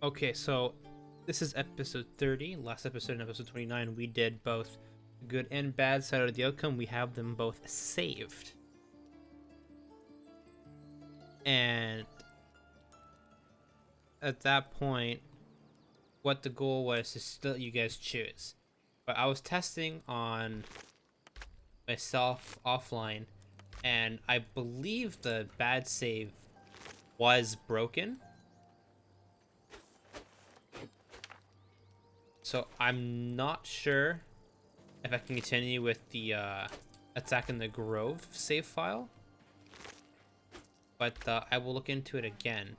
Okay, so this is episode 30. Last episode and episode 29, we did both good and bad side of the outcome. We have them both saved. And at that point, what the goal was is still you guys choose. But I was testing on myself offline, and I believe the bad save was broken. So I'm not sure if I can continue with the attack in the Grove save file, but I will look into it again.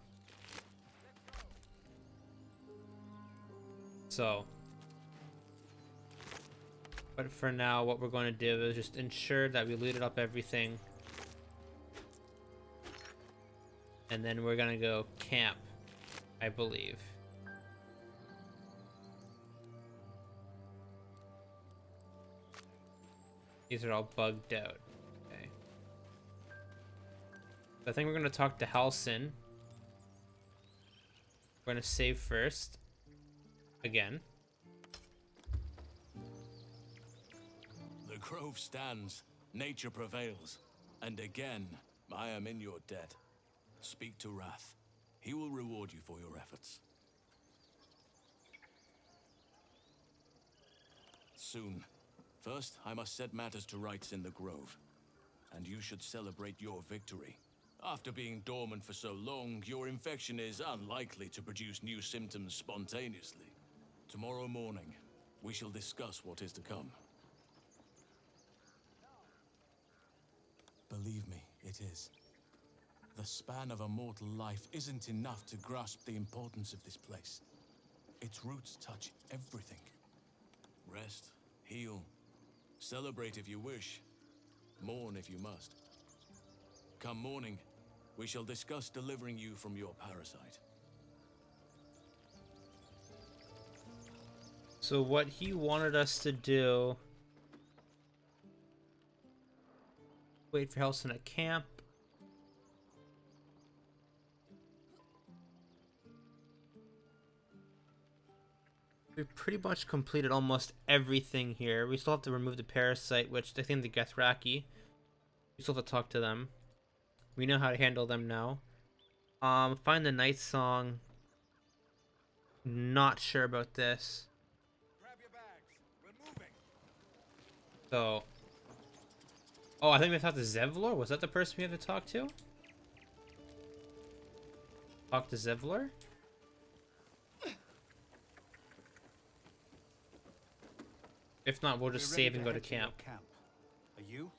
So, but for now, what we're going to do is just ensure that we looted up everything, and then we're gonna go camp, I believe. These are all bugged out. Okay. I think we're gonna talk to Halsin. We're gonna save first. Again. The grove stands, nature prevails, and again, I am in your debt. Speak to Wrath. He will reward you for your efforts. Soon. First, I must set matters to rights in the grove, and you should celebrate your victory. After being dormant for so long, your infection is unlikely to produce new symptoms spontaneously. Tomorrow morning, we shall discuss what is to come. Believe me, it is. The span of a mortal life isn't enough to grasp the importance of this place. Its roots touch everything. Rest, heal, celebrate if you wish, mourn if you must. Come morning, we shall discuss delivering you from your parasite. So what he wanted us to do... Wait for Halsin at camp. We pretty much completed almost everything here. We still have to remove the parasite, which I think the Gethraki. We still have to talk to them. We know how to handle them now. Find the night song. Not sure about this. Grab your bags. We're moving. So, oh, I think we talked to Zevlor. Was that the person we had to talk to? Talk to Zevlor? If not, we'll just save and go to camp. Are you?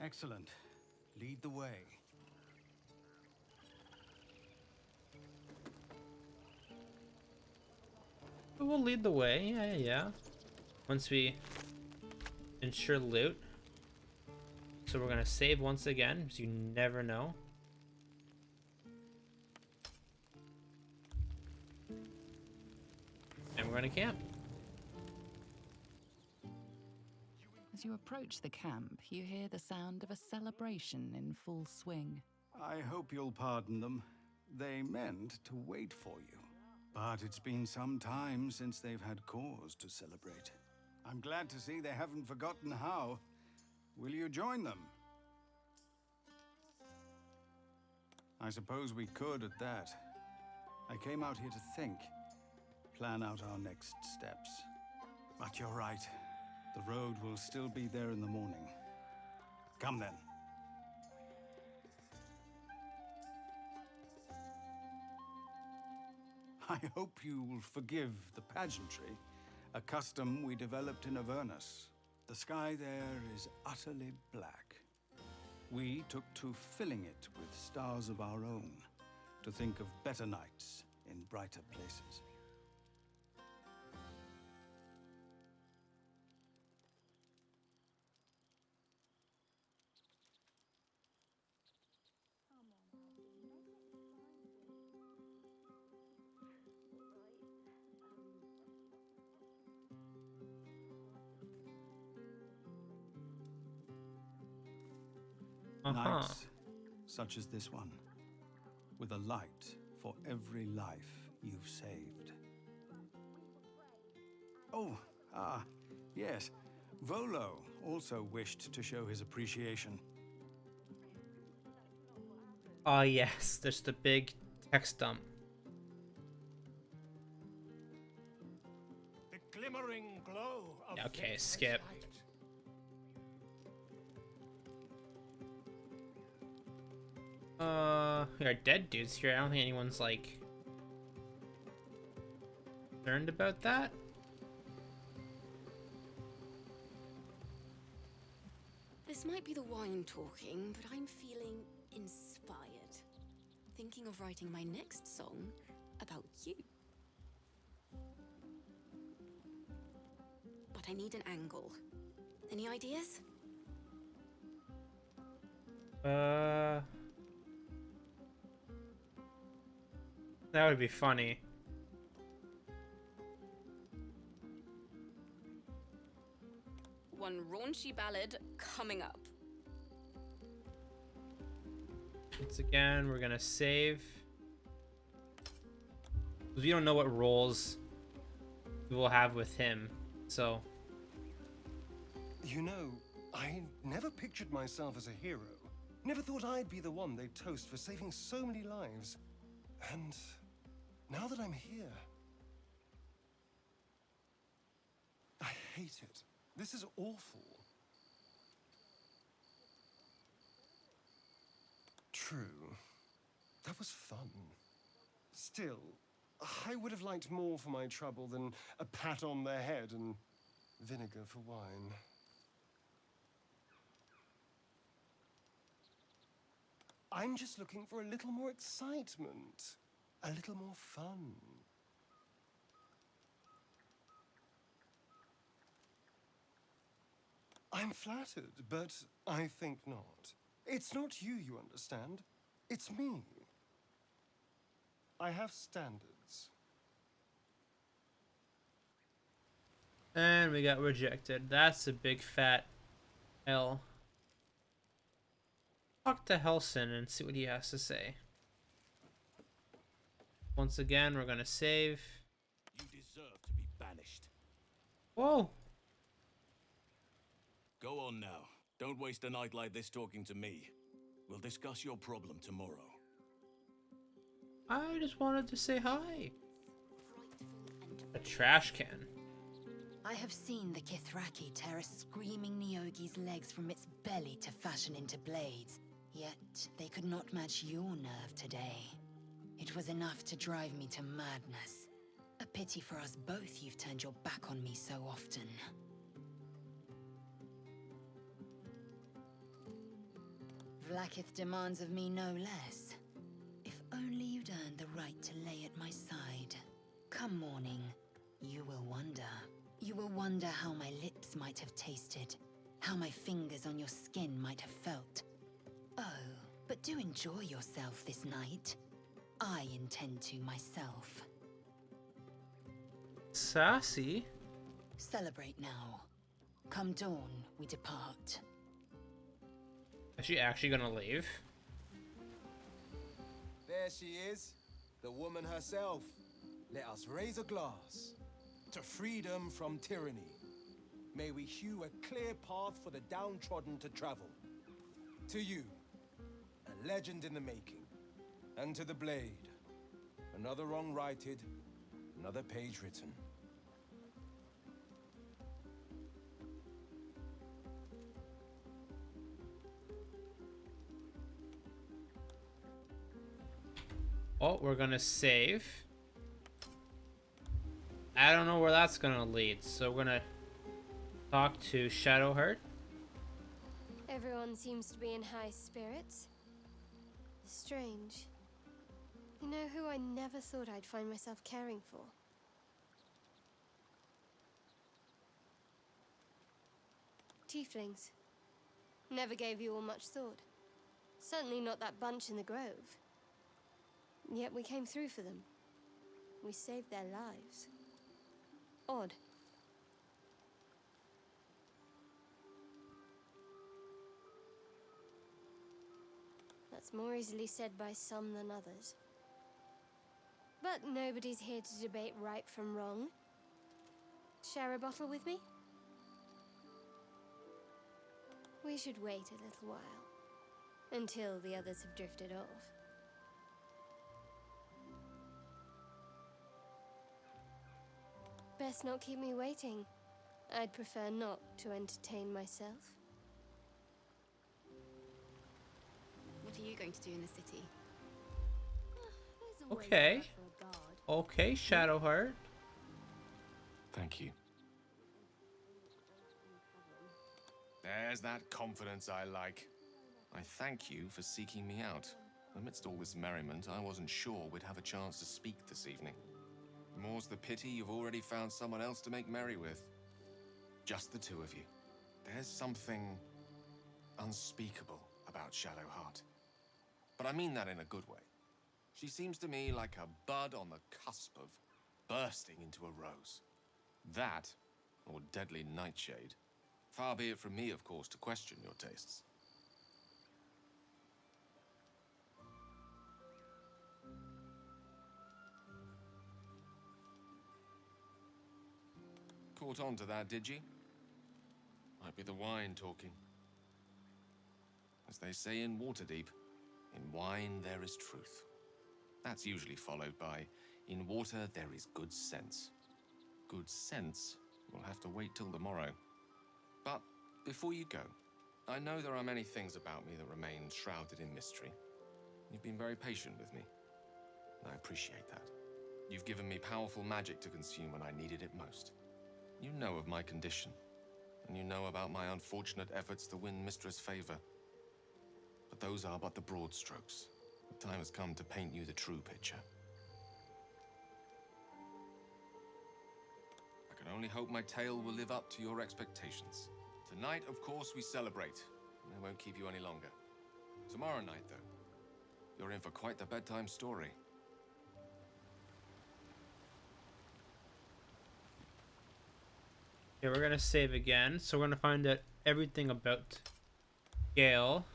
Excellent. Lead the way. We'll lead the way. Yeah. Once we ensure loot. So we're gonna save once again, because you never know. And we're gonna camp. As you approach the camp, you hear the sound of a celebration in full swing. I hope you'll pardon them. They meant to wait for you. But it's been some time since they've had cause to celebrate. I'm glad to see they haven't forgotten how. Will you join them? I suppose we could at that. I came out here to think, plan out our next steps. But you're right. The road will still be there in the morning. Come then. I hope you will forgive the pageantry, a custom we developed in Avernus. The sky there is utterly black. We took to filling it with stars of our own, to think of better nights in brighter places. Nights such as this one, with a light for every life you've saved. Oh, yes. Volo also wished to show his appreciation. Oh yes, there's the big text dump. The glimmering glow of Okay, Venice's skip. light. There are dead dudes here. I don't think anyone's like concerned about that. This might be the wine talking, but I'm feeling inspired. Thinking of writing my next song about you. But I need an angle. Any ideas? That would be funny. One raunchy ballad coming up. Once again, we're gonna save. Because we don't know what roles we will have with him, so. You know, I never pictured myself as a hero. Never thought I'd be the one they'd toast for saving so many lives. And now that I'm here, I hate it. This is awful. True. That was fun. Still, I would have liked more for my trouble than a pat on the head and vinegar for wine. I'm just looking for a little more excitement, a little more fun. I'm flattered, but I think not. It's not you, you understand. It's me. I have standards. And we got rejected. That's a big fat L. Talk to Helson and see what he has to say. Once again, we're gonna save. You deserve to be banished. Whoa! Go on now. Don't waste a night like this talking to me. We'll discuss your problem tomorrow. I just wanted to say hi. Frightful and A trash can. I have seen the Kithraki tear a screaming Nyogi's legs from its belly to fashion into blades. Yet they could not match your nerve today. It was enough to drive me to madness. A pity for us both you've turned your back on me so often. Vlaakith demands of me no less. If only you'd earned the right to lay at my side. Come morning, you will wonder. You will wonder how my lips might have tasted, how my fingers on your skin might have felt. Oh, but do enjoy yourself this night. I intend to myself. Sassy? Celebrate now. Come dawn, we depart. Is she actually gonna leave? There she is, the woman herself. Let us raise a glass to freedom from tyranny. May we hew a clear path for the downtrodden to travel. To you, a legend in the making. And to the blade, another wrong righted, another page written. Oh, we're gonna save. I don't know where that's gonna lead, so we're gonna talk to ShadowHeart. Everyone seems to be in high spirits. Strange. You know who I never thought I'd find myself caring for? Tieflings. Never gave you all much thought. Certainly not that bunch in the grove. Yet we came through for them. We saved their lives. Odd. That's more easily said by some than others. But nobody's here to debate right from wrong. Share a bottle with me? We should wait a little while, until the others have drifted off. Best not keep me waiting. I'd prefer not to entertain myself. What are you going to do in the city? There's always Okay. room for a guard. Okay, ShadowHeart. Thank you. There's that confidence I like. I thank you for seeking me out. Amidst all this merriment, I wasn't sure we'd have a chance to speak this evening. More's the pity you've already found someone else to make merry with. Just the two of you. There's something unspeakable about ShadowHeart. But I mean that in a good way. She seems to me like a bud on the cusp of bursting into a rose. That, or deadly nightshade. Far be it from me, of course, to question your tastes. Caught on to that, did you? Might be the wine talking. As they say in Waterdeep, in wine there is truth. That's usually followed by, in water there is good sense. Good sense will have to wait till the morrow. But before you go, I know there are many things about me that remain shrouded in mystery. You've been very patient with me, and I appreciate that. You've given me powerful magic to consume when I needed it most. You know of my condition, and you know about my unfortunate efforts to win Mistress' favor. But those are but the broad strokes. The time has come to paint you the true picture. I can only hope my tale will live up to your expectations. Tonight, of course, we celebrate. I won't keep you any longer. Tomorrow night, though, you're in for quite the bedtime story. Okay, we're gonna save again. So we're gonna find out everything about Gale.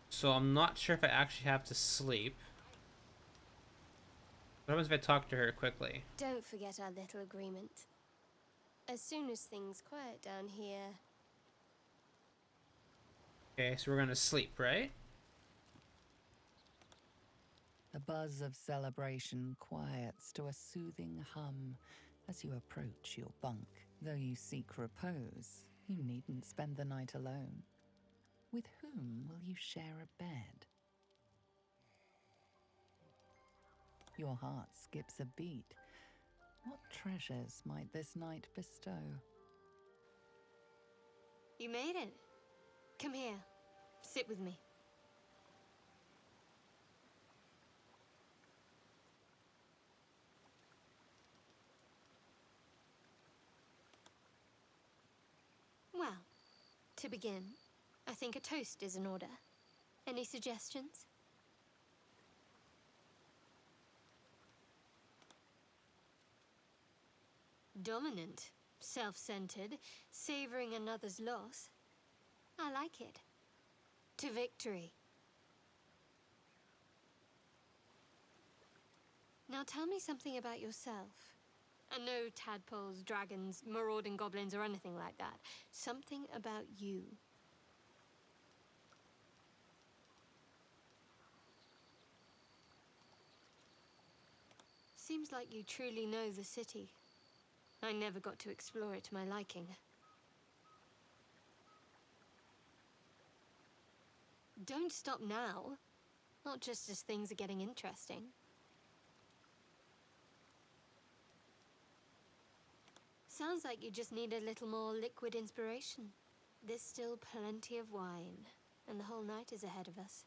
So I'm not sure if I actually have to sleep. What happens if I talk to her quickly? Don't forget our little agreement. As soon as things quiet down here... Okay, so we're gonna sleep, right? The buzz of celebration quiets to a soothing hum as you approach your bunk. Though you seek repose, you needn't spend the night alone. With whom will you share a bed? Your heart skips a beat. What treasures might this night bestow? You made it. Come here. Sit with me. Well, to begin, I think a toast is in order. Any suggestions? Dominant, self-centered, savoring another's loss. I like it. To victory. Now tell me something about yourself. And no tadpoles, dragons, marauding goblins, or anything like that. Something about you. Seems like you truly know the city. I never got to explore it to my liking. Don't stop now. Not just as things are getting interesting. Sounds like you just need a little more liquid inspiration. There's still plenty of wine, and the whole night is ahead of us.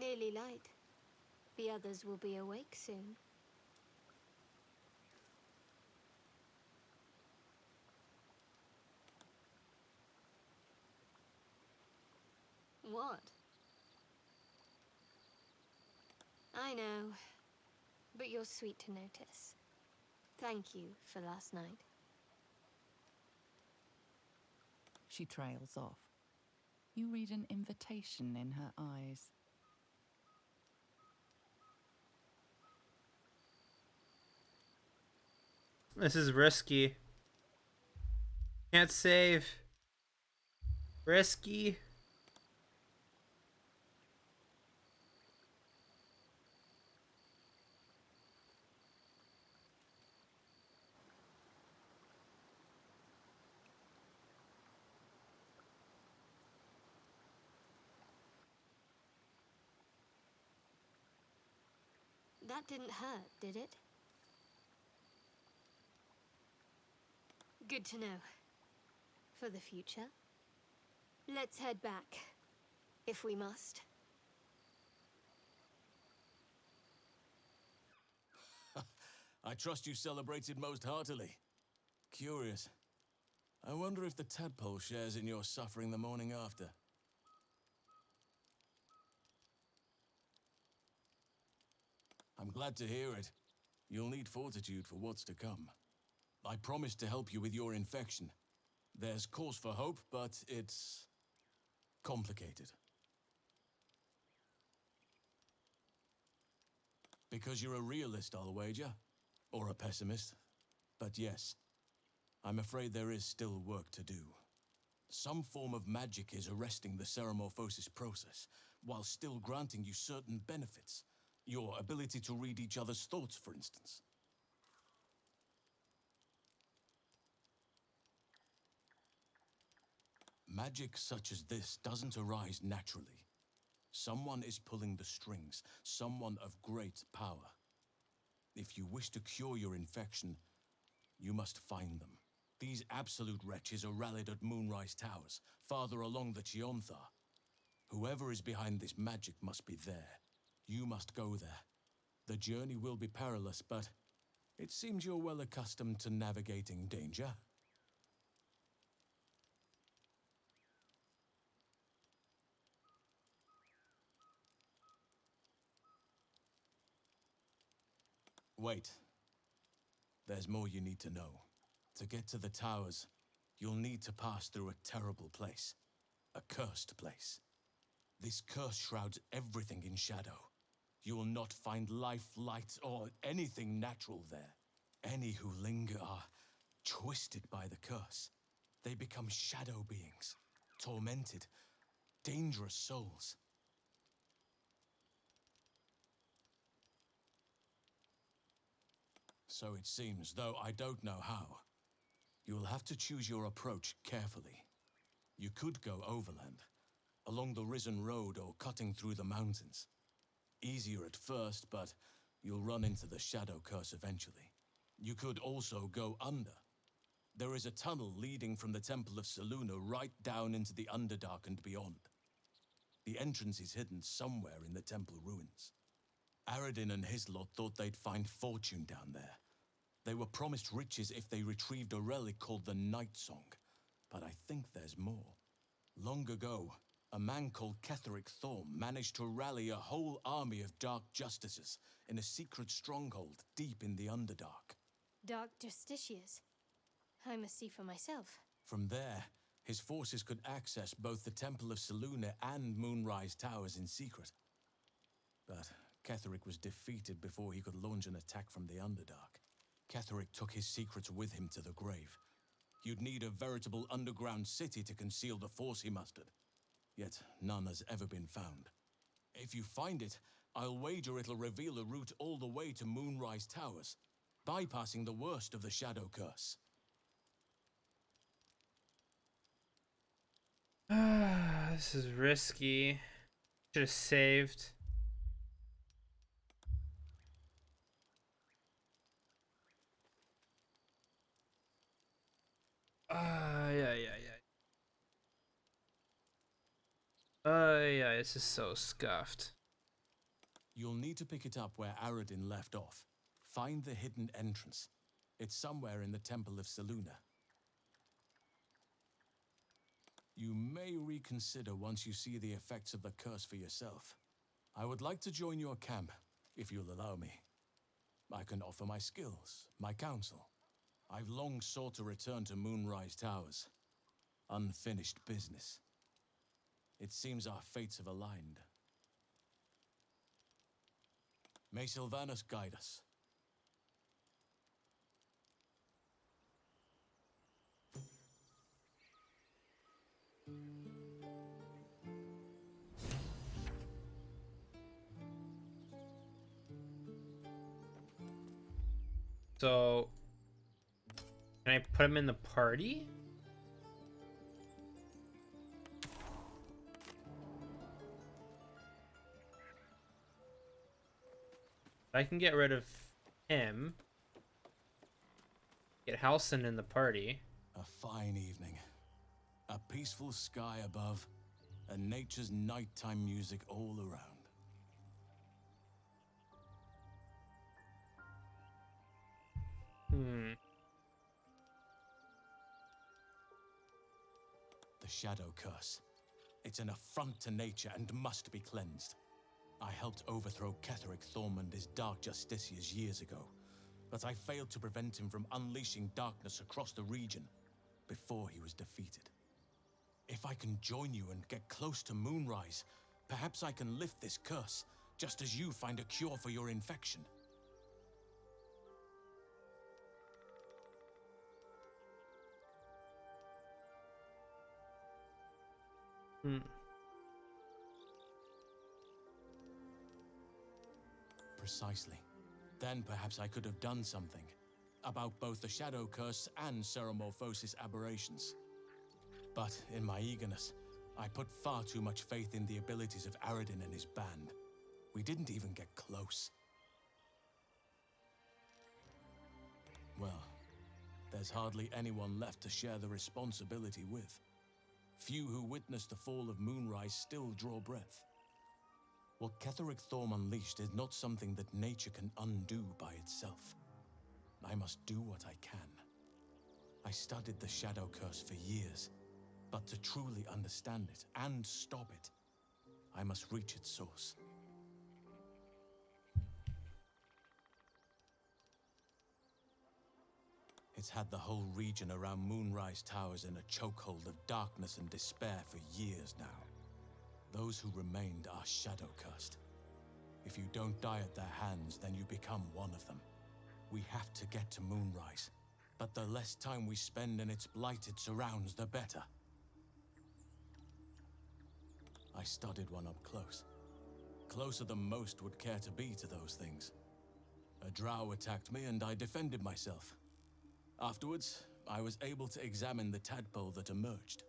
Nearly light. The others will be awake soon. What? I know. But you're sweet to notice. Thank you for last night. She trails off. You read an invitation in her eyes. This is risky. Can't save. Risky. That didn't hurt, did it? Good to know. For the future. Let's head back, if we must. I trust you celebrated most heartily. Curious. I wonder if the tadpole shares in your suffering the morning after. I'm glad to hear it. You'll need fortitude for what's to come. I promised to help you with your infection. There's cause for hope, but it's complicated. Because you're a realist, I'll wager. Or a pessimist. But yes, I'm afraid there is still work to do. Some form of magic is arresting the ceremorphosis process, while still granting you certain benefits. Your ability to read each other's thoughts, for instance. Magic such as this doesn't arise naturally. Someone is pulling the strings, someone of great power. If you wish to cure your infection, you must find them. These absolute wretches are rallied at Moonrise Towers, farther along the Chionthar. Whoever is behind this magic must be there. You must go there. The journey will be perilous, but it seems you're well accustomed to navigating danger. Wait. There's more you need to know. To get to the towers, you'll need to pass through a terrible place. A cursed place. This curse shrouds everything in shadow. You will not find life, light, or anything natural there. Any who linger are twisted by the curse. They become shadow beings, tormented, dangerous souls. So it seems, though I don't know how. You will have to choose your approach carefully. You could go overland, along the Risen Road or cutting through the mountains. Easier at first, but you'll run into the shadow curse eventually. You could also go under. There is a tunnel leading from the Temple of Selûne right down into the Underdark and beyond. The entrance is hidden somewhere in the temple ruins. Aradin and his lot thought they'd find fortune down there. They were promised riches if they retrieved a relic called the Night Song, but I think there's more. Long ago, a man called Ketheric Thorm managed to rally a whole army of Dark Justices in a secret stronghold deep in the Underdark. Dark Justiciars. I must see for myself. From there, his forces could access both the Temple of Selûne and Moonrise Towers in secret. But Ketheric was defeated before he could launch an attack from the Underdark. Ketheric took his secrets with him to the grave. You'd need a veritable underground city to conceal the force he mustered. Yet none has ever been found. If you find it, I'll wager it'll reveal a route all the way to Moonrise Towers, bypassing the worst of the Shadow Curse. This is risky. Should have saved. Yeah, this is so scuffed. You'll need to pick it up where Aradin left off. Find the hidden entrance. It's somewhere in the Temple of Selûne. You may reconsider once you see the effects of the curse for yourself. I would like to join your camp, if you'll allow me. I can offer my skills, my counsel. I've long sought to return to Moonrise Towers. Unfinished business. It seems our fates have aligned. May Sylvanus guide us. So, can I put him in the party? I can get rid of him. Get Halson in the party. A fine evening. A peaceful sky above, and nature's nighttime music all around. The Shadow Curse. It's an affront to nature and must be cleansed. I helped overthrow Ketheric Thorm and his Dark Justiciars years ago, but I failed to prevent him from unleashing darkness across the region before he was defeated. If I can join you and get close to Moonrise, perhaps I can lift this curse, just as you find a cure for your infection. Precisely. Then perhaps I could have done something about both the Shadow Curse and Ceremorphosis aberrations. But in my eagerness, I put far too much faith in the abilities of Aradin and his band. We didn't even get close. Well, there's hardly anyone left to share the responsibility with. Few who witnessed the fall of Moonrise still draw breath. What Ketheric Thorm unleashed is not something that nature can undo by itself. I must do what I can. I studied the Shadow Curse for years, but to truly understand it and stop it, I must reach its source. It's had the whole region around Moonrise Towers in a chokehold of darkness and despair for years now. Those who remained are shadow cursed. If you don't die at their hands, then you become one of them. We have to get to Moonrise, but the less time we spend in its blighted surrounds, the better. I studied one up close. Closer than most would care to be to those things. A drow attacked me and I defended myself. Afterwards, I was able to examine the tadpole that emerged.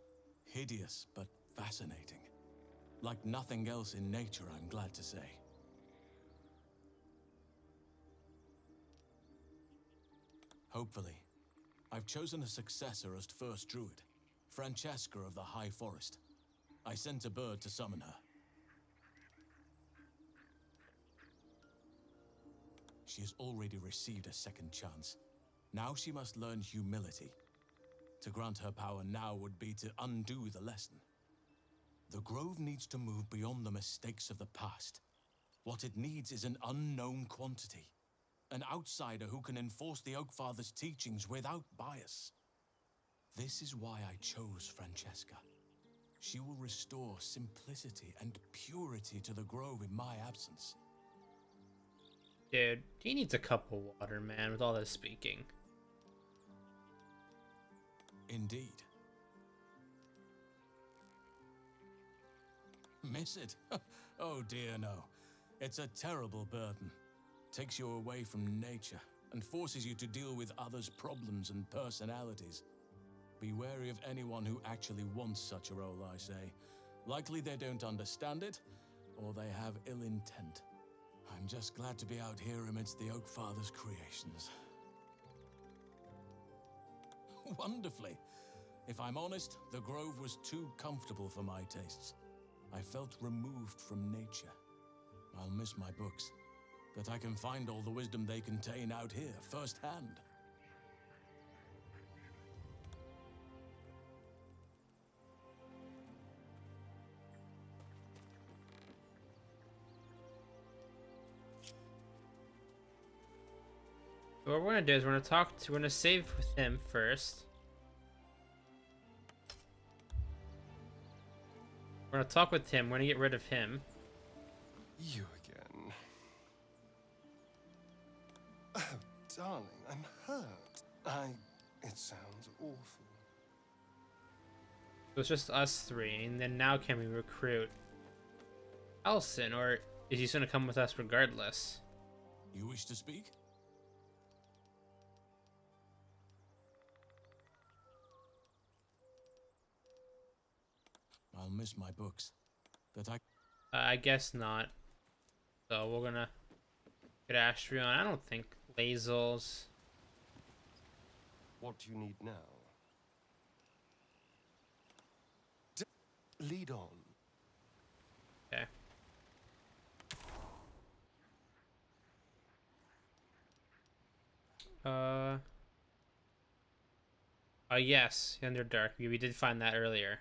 Hideous, but fascinating. Like nothing else in nature, I'm glad to say. Hopefully. I've chosen a successor as first druid, Francesca of the High Forest. I sent a bird to summon her. She has already received a second chance. Now she must learn humility. To grant her power now would be to undo the lesson. The Grove needs to move beyond the mistakes of the past. What it needs is an unknown quantity. An outsider who can enforce the Oakfather's teachings without bias. This is why I chose Francesca. She will restore simplicity and purity to the Grove in my absence. Dude, he needs a cup of water, man, with all this speaking. Indeed. Miss it? Oh dear, no. It's a terrible burden. Takes you away from nature and forces you to deal with others' problems and personalities. Be wary of anyone who actually wants such a role, I say. Likely they don't understand it, or they have ill intent. I'm just glad to be out here amidst the Oakfather's creations. Wonderfully. If I'm honest, the Grove was too comfortable for my tastes. I felt removed from nature. I'll miss my books, but I can find all the wisdom they contain out here, firsthand. What we're gonna do is we're gonna save with him first. We're gonna talk with him. We're gonna get rid of him. You again. Oh, darling, I'm hurt. It sounds awful. So it's just us three, and then now can we recruit Elson, or is he gonna come with us regardless? You wish to speak? I'll miss my books. That I guess not. So we're gonna get Astrion. I don't think Lazels. What do you need now? Lead on. Okay. Yes, Underdark. We did find that earlier.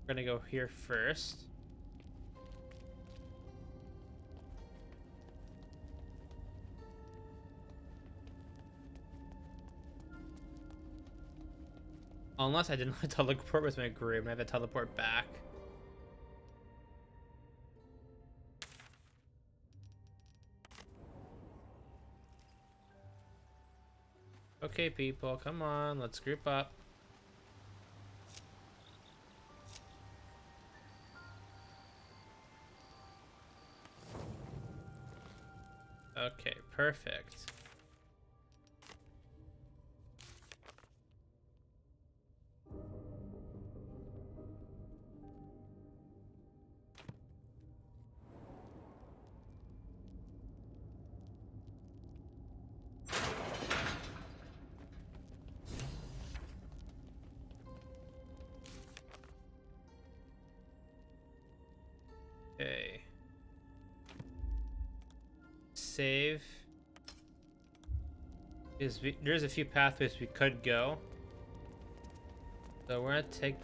We're gonna go here first. Unless I didn't teleport with my group, and I have to teleport back. Okay, people, come on, let's group up. Okay, perfect. Okay. Save. There's a few pathways we could go. So we're gonna take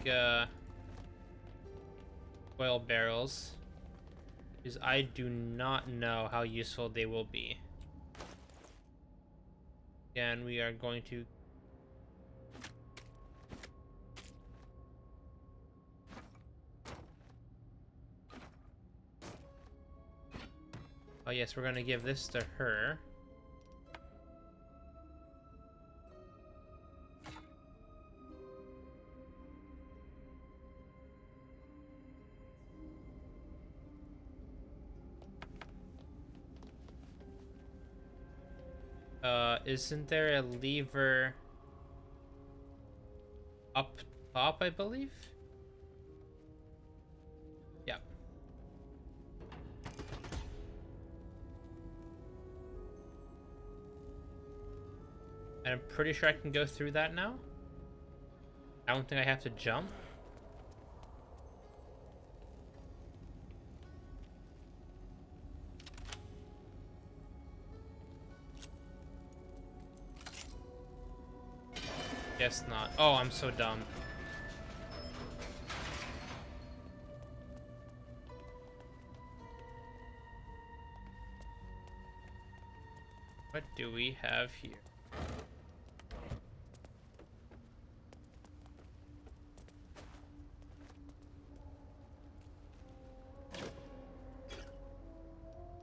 oil barrels, because I do not know how useful they will be. Again, we are going to oh yes, we're gonna give this to her. Isn't there a lever up top, I believe? Yeah. And I'm pretty sure I can go through that now. I don't think I have to jump. Guess not. Oh, I'm so dumb. What do we have here?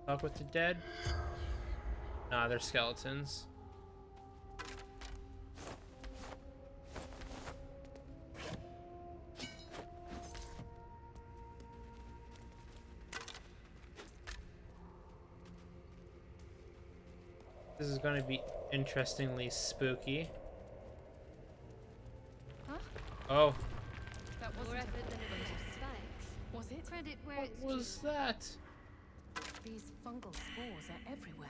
Talk with the dead? Nah, they're skeletons. This is going to be interestingly spooky. Huh? Oh. That was More effort than a bunch of spikes. Was it? Credit where What it's was that? These fungal spores are everywhere.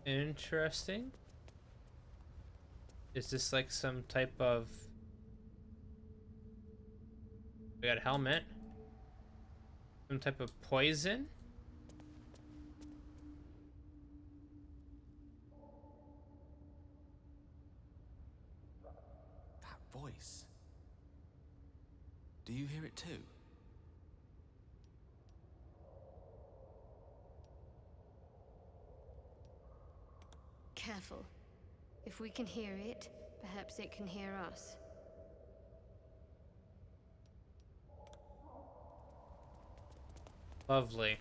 Interesting. Is this like some type of... We got a helmet. Some type of poison? That voice. Do you hear it too? Careful. If we can hear it, perhaps it can hear us. Lovely.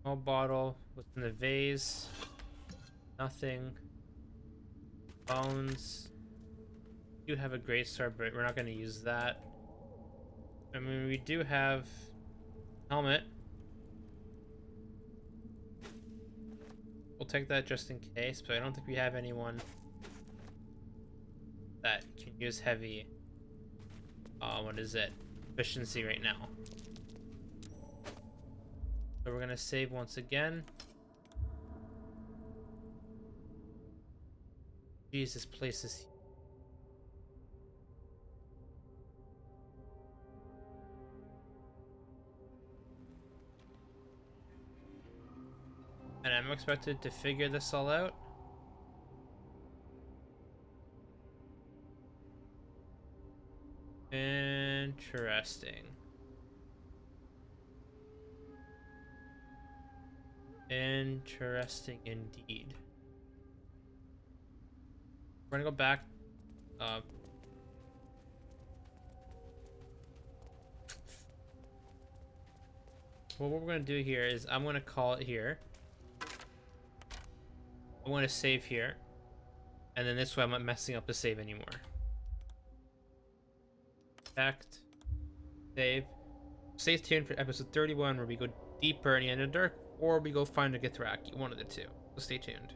Small bottle within the vase. Nothing. Bones. We do have a great sword, but we're not going to use that. I mean, we do have helmet. We'll take that just in case, but I don't think we have anyone that can use heavy. What is it? Efficiency right now. So we're gonna save once again. Jeez, this place is... And I'm expected to figure this all out. Interesting. Interesting indeed. We're gonna go back. Well, what we're gonna do here is I'm gonna call it here. I want to save here, and then this way I'm not messing up the save anymore. Act, save. Stay tuned for episode 31 where we go deeper in the Underdark, or we go find a Githrak. One of the two. So stay tuned.